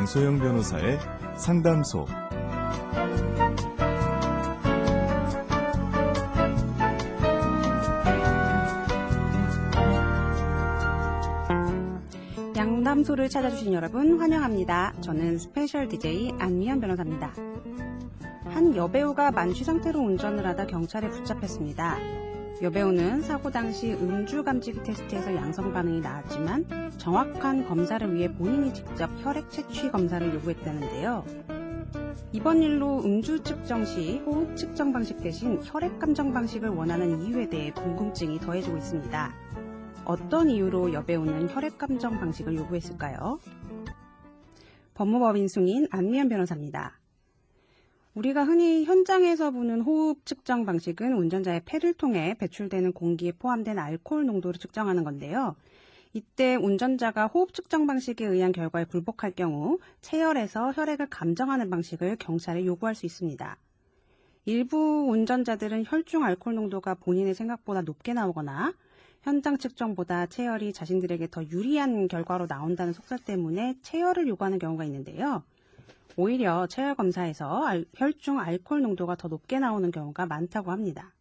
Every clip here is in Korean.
양소영 변호사의 상담소. 상담소를 찾아주신 여러분 환영합니다. 저는 스페셜 DJ 안미연 변호사입니다. 한 여배우가 만취 상태로 운전을 하다 경찰에 붙잡혔습니다. 여배우는 사고 당시 음주 감지 테스트에서 양성 반응이 나왔지만 정확한 검사를 위해 본인이 직접 혈액 채취 검사를 요구했다는데요. 이번 일로 음주 측정 시 호흡 측정 방식 대신 혈액 감정 방식을 원하는 이유에 대해 궁금증이 더해지고 있습니다. 어떤 이유로 여배우는 혈액 감정 방식을 요구했을까요? 법무법인 승인 안미연 변호사입니다. 우리가 흔히 현장에서 보는 호흡 측정 방식은 운전자의 폐를 통해 배출되는 공기에 포함된 알코올 농도를 측정하는 건데요. 이때 운전자가 호흡 측정 방식에 의한 결과에 불복할 경우 체열에서 혈액을 감정하는 방식을 경찰에 요구할 수 있습니다. 일부 운전자들은 혈중 알코올 농도가 본인의 생각보다 높게 나오거나 현장 측정보다 체열이 자신들에게 더 유리한 결과로 나온다는 속설 때문에 체열을 요구하는 경우가 있는데요. 오히려 체열 검사에서 혈중 알코올 농도가 더 높게 나오는 경우가 많다고 합니다.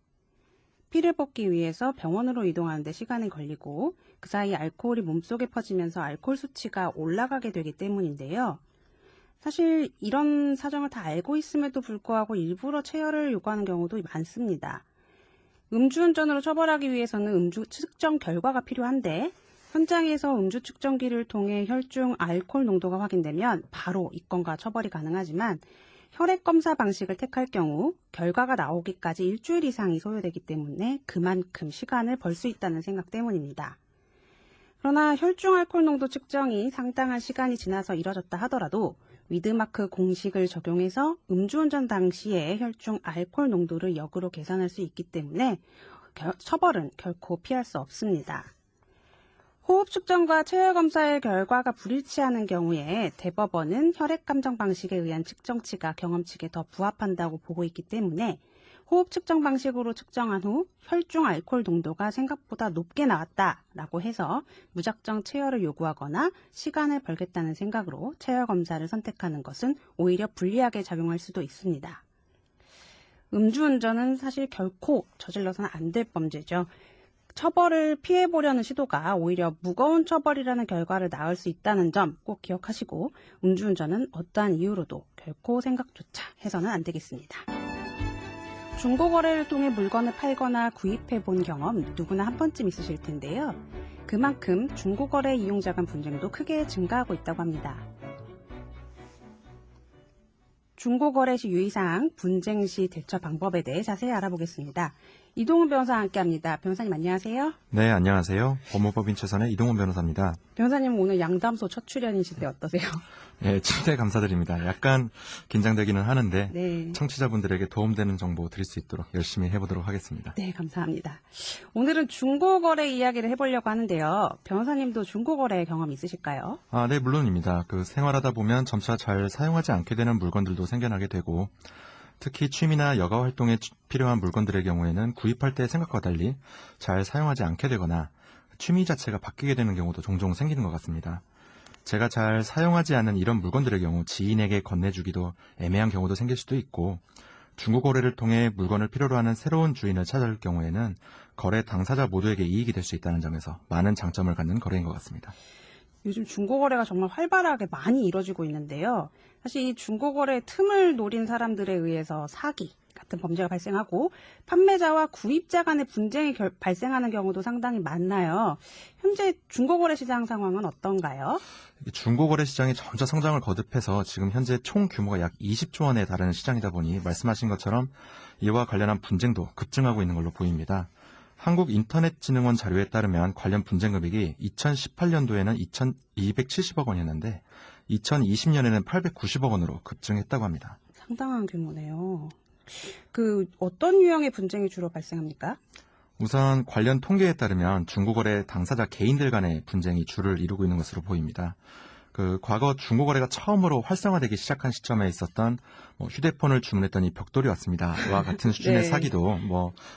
피를 뽑기 위해서 병원으로 이동하는데 시간이 걸리고 그 사이 알코올이 몸속에 퍼지면서 알코올 수치가 올라가게 되기 때문인데요. 사실 이런 사정을 다 알고 있음에도 불구하고 일부러 체열을 요구하는 경우도 많습니다. 음주운전으로 처벌하기 위해서는 음주 측정 결과가 필요한데 현장에서 음주 측정기를 통해 혈중 알코올 농도가 확인되면 바로 입건과 처벌이 가능하지만 혈액 검사 방식을 택할 경우 결과가 나오기까지 일주일 이상이 소요되기 때문에 그만큼 시간을 벌 수 있다는 생각 때문입니다. 그러나 혈중 알코올 농도 측정이 상당한 시간이 지나서 이뤄졌다 하더라도 위드마크 공식을 적용해서 음주운전 당시의 혈중 알코올 농도를 역으로 계산할 수 있기 때문에 처벌은 결코 피할 수 없습니다. 호흡 측정과 체열 검사의 결과가 불일치하는 경우에 대법원은 혈액 감정 방식에 의한 측정치가 경험치에 더 부합한다고 보고 있기 때문에 호흡 측정 방식으로 측정한 후 혈중 알코올 농도가 생각보다 높게 나왔다라고 해서 무작정 체열을 요구하거나 시간을 벌겠다는 생각으로 체열 검사를 선택하는 것은 오히려 불리하게 작용할 수도 있습니다. 음주운전은 사실 결코 저질러서는 안 될 범죄죠. 처벌을 피해보려는 시도가 오히려 무거운 처벌이라는 결과를 낳을 수 있다는 점 꼭 기억하시고 음주운전은 어떠한 이유로도 결코 생각조차 해서는 안 되겠습니다. 중고거래를 통해 물건을 팔거나 구입해 본 경험 누구나 한 번쯤 있으실 텐데요. 그만큼 중고거래 이용자 간 분쟁도 크게 증가하고 있다고 합니다. 중고거래 시 유의사항, 분쟁 시 대처 방법에 대해 자세히 알아보겠습니다. 이동훈 변호사와 함께합니다. 변호사님 안녕하세요. 네, 안녕하세요. 법무법인 최선의 이동훈 변호사입니다. 변호사님 오늘 양담소 첫 출연이신데 어떠세요? 네, 침대 감사드립니다. 약간 긴장되기는 하는데 네. 청취자분들에게 도움되는 정보 드릴 수 있도록 열심히 해보도록 하겠습니다. 네, 감사합니다. 오늘은 중고거래 이야기를 해보려고 하는데요. 변호사님도 중고거래 경험 있으실까요? 네, 물론입니다. 생활하다 보면 점차 잘 사용하지 않게 되는 물건들도 생겨나게 되고 특히 취미나 여가 활동에 필요한 물건들의 경우에는 구입할 때 생각과 달리 잘 사용하지 않게 되거나 취미 자체가 바뀌게 되는 경우도 종종 생기는 것 같습니다. 제가 잘 사용하지 않는 이런 물건들의 경우 지인에게 건네주기도 애매한 경우도 생길 수도 있고 중고거래를 통해 물건을 필요로 하는 새로운 주인을 찾을 경우에는 거래 당사자 모두에게 이익이 될 수 있다는 점에서 많은 장점을 갖는 거래인 것 같습니다. 요즘 중고거래가 정말 활발하게 많이 이뤄지고 있는데요. 사실 이 중고거래 틈을 노린 사람들에 의해서 사기 같은 범죄가 발생하고 판매자와 구입자 간의 분쟁이 발생하는 경우도 상당히 많나요? 현재 중고거래 시장 상황은 어떤가요? 중고거래 시장이 점차 성장을 거듭해서 지금 현재 총 규모가 약 20조 원에 달하는 시장이다 보니 말씀하신 것처럼 이와 관련한 분쟁도 급증하고 있는 걸로 보입니다. 한국인터넷진흥원 자료에 따르면 관련 분쟁 금액이 2018년도에는 2,270억 원이었는데 2020년에는 890억 원으로 급증했다고 합니다. 상당한 규모네요. 어떤 유형의 분쟁이 주로 발생합니까? 우선 관련 통계에 따르면 중고거래 당사자 개인들 간의 분쟁이 주를 이루고 있는 것으로 보입니다. 과거 중고거래가 처음으로 활성화되기 시작한 시점에 있었던 휴대폰을 주문했더니 벽돌이 왔습니다와 같은 수준의 네. 사기도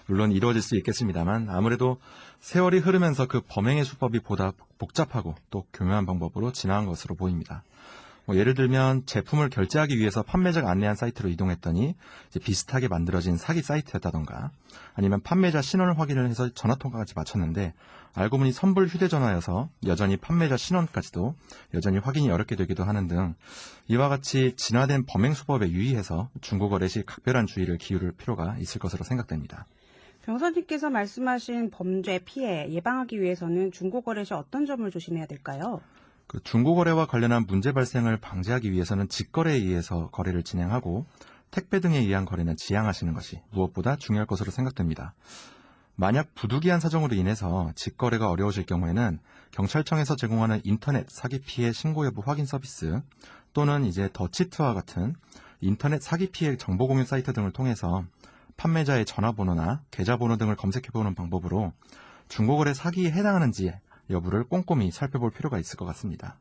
물론 이루어질 수 있겠습니다만 아무래도 세월이 흐르면서 그 범행의 수법이 보다 복잡하고 또 교묘한 방법으로 진화한 것으로 보입니다. 예를 들면 제품을 결제하기 위해서 판매자가 안내한 사이트로 이동했더니 이제 비슷하게 만들어진 사기 사이트였다던가, 아니면 판매자 신원 확인을 해서 전화통화까지 마쳤는데 알고 보니 선불 휴대전화여서 여전히 판매자 신원까지도 여전히 확인이 어렵게 되기도 하는 등, 이와 같이 진화된 범행 수법에 유의해서 중고거래 시 각별한 주의를 기울일 필요가 있을 것으로 생각됩니다. 변호사님께서 말씀하신 범죄 피해 예방하기 위해서는 중고거래 시 어떤 점을 조심해야 될까요? 중고거래와 관련한 문제 발생을 방지하기 위해서는 직거래에 의해서 거래를 진행하고 택배 등에 의한 거래는 지양하시는 것이 무엇보다 중요할 것으로 생각됩니다. 만약 부득이한 사정으로 인해서 직거래가 어려우실 경우에는 경찰청에서 제공하는 인터넷 사기 피해 신고 여부 확인 서비스, 또는 이제 더치트와 같은 인터넷 사기 피해 정보 공유 사이트 등을 통해서 판매자의 전화번호나 계좌번호 등을 검색해보는 방법으로 중고거래 사기에 해당하는지 여부를 꼼꼼히 살펴볼 필요가 있을 것 같습니다.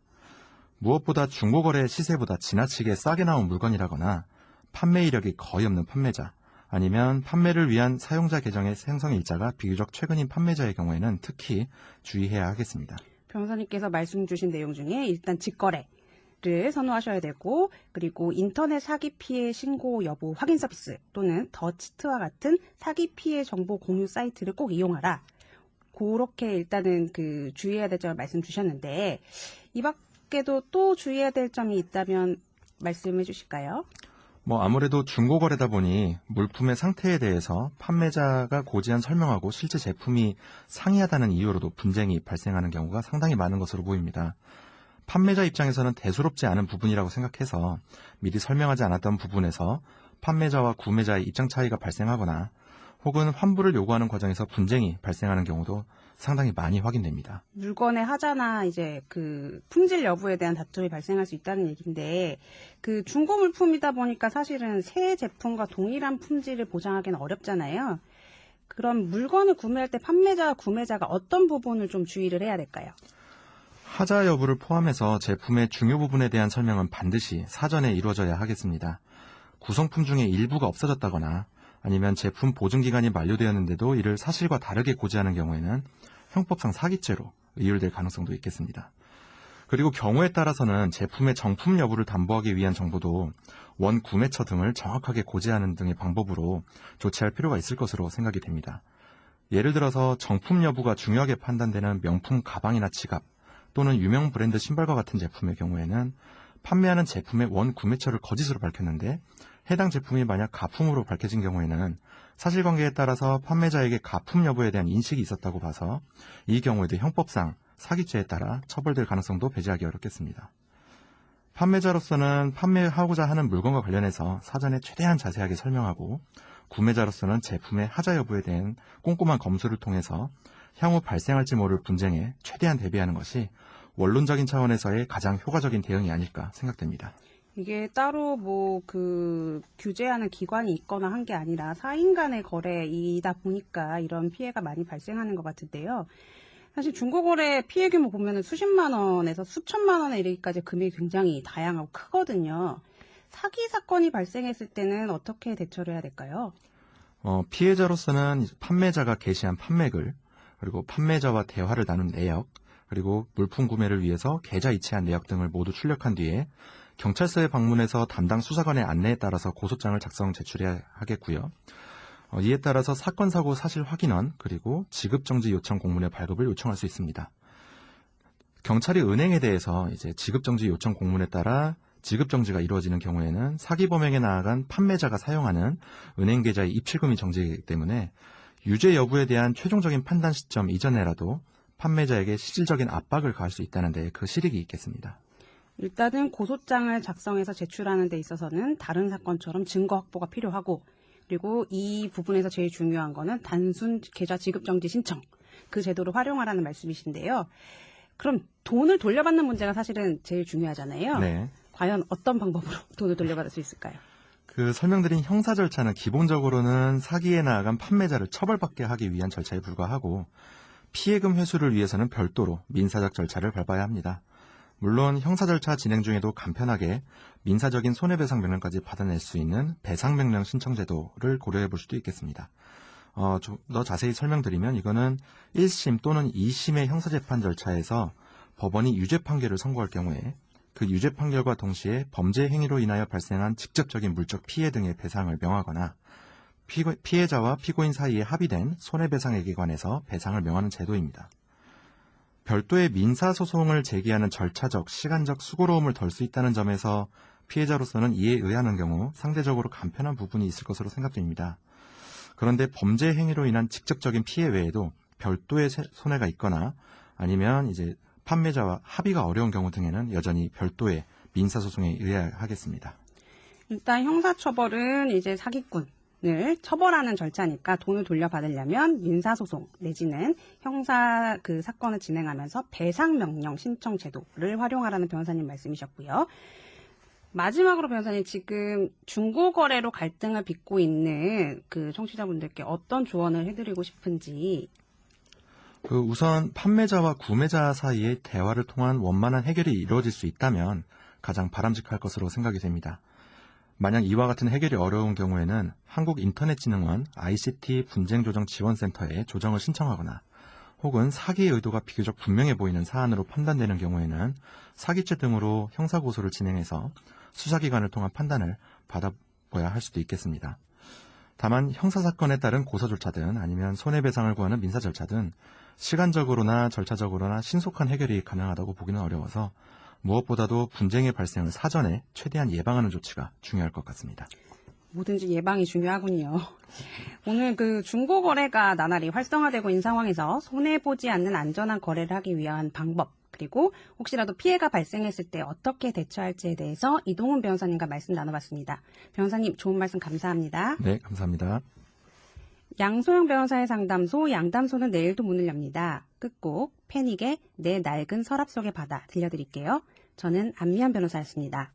무엇보다 중고거래 시세보다 지나치게 싸게 나온 물건이라거나 판매 이력이 거의 없는 판매자, 아니면 판매를 위한 사용자 계정의 생성 일자가 비교적 최근인 판매자의 경우에는 특히 주의해야 하겠습니다. 변호사님께서 말씀 주신 내용 중에 일단 직거래를 선호하셔야 되고, 그리고 인터넷 사기 피해 신고 여부 확인 서비스 또는 더치트와 같은 사기 피해 정보 공유 사이트를 꼭 이용하라. 그렇게 일단은 주의해야 될 점을 말씀 주셨는데, 이 밖에도 또 주의해야 될 점이 있다면 말씀해 주실까요? 아무래도 중고거래다 보니 물품의 상태에 대해서 판매자가 고지한 설명하고 실제 제품이 상이하다는 이유로도 분쟁이 발생하는 경우가 상당히 많은 것으로 보입니다. 판매자 입장에서는 대수롭지 않은 부분이라고 생각해서 미리 설명하지 않았던 부분에서 판매자와 구매자의 입장 차이가 발생하거나 혹은 환불을 요구하는 과정에서 분쟁이 발생하는 경우도 상당히 많이 확인됩니다. 물건의 하자나 이제 품질 여부에 대한 다툼이 발생할 수 있다는 얘기인데, 중고 물품이다 보니까 사실은 새 제품과 동일한 품질을 보장하기는 어렵잖아요. 그럼 물건을 구매할 때 판매자와 구매자가 어떤 부분을 좀 주의를 해야 될까요? 하자 여부를 포함해서 제품의 중요 부분에 대한 설명은 반드시 사전에 이루어져야 하겠습니다. 구성품 중에 일부가 없어졌다거나 아니면 제품 보증기간이 만료되었는데도 이를 사실과 다르게 고지하는 경우에는 형법상 사기죄로 의율될 가능성도 있겠습니다. 그리고 경우에 따라서는 제품의 정품 여부를 담보하기 위한 정보도 원 구매처 등을 정확하게 고지하는 등의 방법으로 조치할 필요가 있을 것으로 생각이 됩니다. 예를 들어서 정품 여부가 중요하게 판단되는 명품 가방이나 지갑 또는 유명 브랜드 신발과 같은 제품의 경우에는 판매하는 제품의 원 구매처를 거짓으로 밝혔는데 해당 제품이 만약 가품으로 밝혀진 경우에는 사실관계에 따라서 판매자에게 가품 여부에 대한 인식이 있었다고 봐서 이 경우에도 형법상 사기죄에 따라 처벌될 가능성도 배제하기 어렵겠습니다. 판매자로서는 판매하고자 하는 물건과 관련해서 사전에 최대한 자세하게 설명하고, 구매자로서는 제품의 하자 여부에 대한 꼼꼼한 검수를 통해서 향후 발생할지 모를 분쟁에 최대한 대비하는 것이 원론적인 차원에서의 가장 효과적인 대응이 아닐까 생각됩니다. 이게 따로 규제하는 기관이 있거나 한 게 아니라 사인 간의 거래이다 보니까 이런 피해가 많이 발생하는 것 같은데요. 사실 중고거래 피해 규모 보면은 수십만 원에서 수천만 원에 이르기까지 금액이 굉장히 다양하고 크거든요. 사기 사건이 발생했을 때는 어떻게 대처를 해야 될까요? 피해자로서는 판매자가 게시한 판매글, 그리고 판매자와 대화를 나눈 내역, 그리고 물품 구매를 위해서 계좌 이체한 내역 등을 모두 출력한 뒤에 경찰서에 방문해서 담당 수사관의 안내에 따라서 고소장을 작성 제출해야 하겠고요. 이에 따라서 사건 사고 사실 확인원 그리고 지급정지 요청 공문의 발급을 요청할 수 있습니다. 경찰이 은행에 대해서 이제 지급정지 요청 공문에 따라 지급정지가 이루어지는 경우에는 사기 범행에 나아간 판매자가 사용하는 은행 계좌의 입출금이 정지되기 때문에 유죄 여부에 대한 최종적인 판단 시점 이전에라도 판매자에게 실질적인 압박을 가할 수 있다는 데 그 실익이 있겠습니다. 일단은 고소장을 작성해서 제출하는 데 있어서는 다른 사건처럼 증거 확보가 필요하고, 그리고 이 부분에서 제일 중요한 거는 단순 계좌 지급 정지 신청, 그 제도를 활용하라는 말씀이신데요. 그럼 돈을 돌려받는 문제가 사실은 제일 중요하잖아요. 네. 과연 어떤 방법으로 돈을 돌려받을 수 있을까요? 설명드린 형사 절차는 기본적으로는 사기에 나아간 판매자를 처벌받게 하기 위한 절차에 불과하고, 피해금 회수를 위해서는 별도로 민사적 절차를 밟아야 합니다. 물론 형사 절차 진행 중에도 간편하게 민사적인 손해배상 명령까지 받아낼 수 있는 배상명령 신청 제도를 고려해 볼 수도 있겠습니다. 좀 더 자세히 설명드리면 이거는 1심 또는 2심의 형사재판 절차에서 법원이 유죄 판결을 선고할 경우에 그 유죄 판결과 동시에 범죄 행위로 인하여 발생한 직접적인 물적 피해 등의 배상을 명하거나 피해자와 피고인 사이에 합의된 손해배상액에 관해서 배상을 명하는 제도입니다. 별도의 민사소송을 제기하는 절차적, 시간적 수고로움을 덜 수 있다는 점에서 피해자로서는 이에 의하는 경우 상대적으로 간편한 부분이 있을 것으로 생각됩니다. 그런데 범죄 행위로 인한 직접적인 피해 외에도 별도의 손해가 있거나 아니면 이제 판매자와 합의가 어려운 경우 등에는 여전히 별도의 민사소송에 의해야 하겠습니다. 일단 형사처벌은 이제 사기꾼을 처벌하는 절차니까 돈을 돌려받으려면 민사소송 내지는 형사 그 사건을 진행하면서 배상명령 신청 제도를 활용하라는 변호사님 말씀이셨고요. 마지막으로 변호사님, 지금 중고거래로 갈등을 빚고 있는 그 청취자분들께 어떤 조언을 해드리고 싶은지. 우선 판매자와 구매자 사이의 대화를 통한 원만한 해결이 이루어질 수 있다면 가장 바람직할 것으로 생각이 됩니다. 만약 이와 같은 해결이 어려운 경우에는 한국인터넷진흥원 ICT 분쟁조정지원센터에 조정을 신청하거나 혹은 사기의 의도가 비교적 분명해 보이는 사안으로 판단되는 경우에는 사기죄 등으로 형사고소를 진행해서 수사기관을 통한 판단을 받아봐야 할 수도 있겠습니다. 다만 형사사건에 따른 고소조차든 아니면 손해배상을 구하는 민사절차든 시간적으로나 절차적으로나 신속한 해결이 가능하다고 보기는 어려워서 무엇보다도 분쟁의 발생을 사전에 최대한 예방하는 조치가 중요할 것 같습니다. 뭐든지 예방이 중요하군요. 오늘 그 중고거래가 나날이 활성화되고 있는 상황에서 손해보지 않는 안전한 거래를 하기 위한 방법, 그리고 혹시라도 피해가 발생했을 때 어떻게 대처할지에 대해서 이동훈 변호사님과 말씀 나눠봤습니다. 변호사님, 좋은 말씀 감사합니다. 네, 감사합니다. 양소영 변호사의 상담소, 양담소는 내일도 문을 엽니다. 끝곡 패닉의 내 낡은 서랍 속의 바다 들려드릴게요. 저는 안미연 변호사였습니다.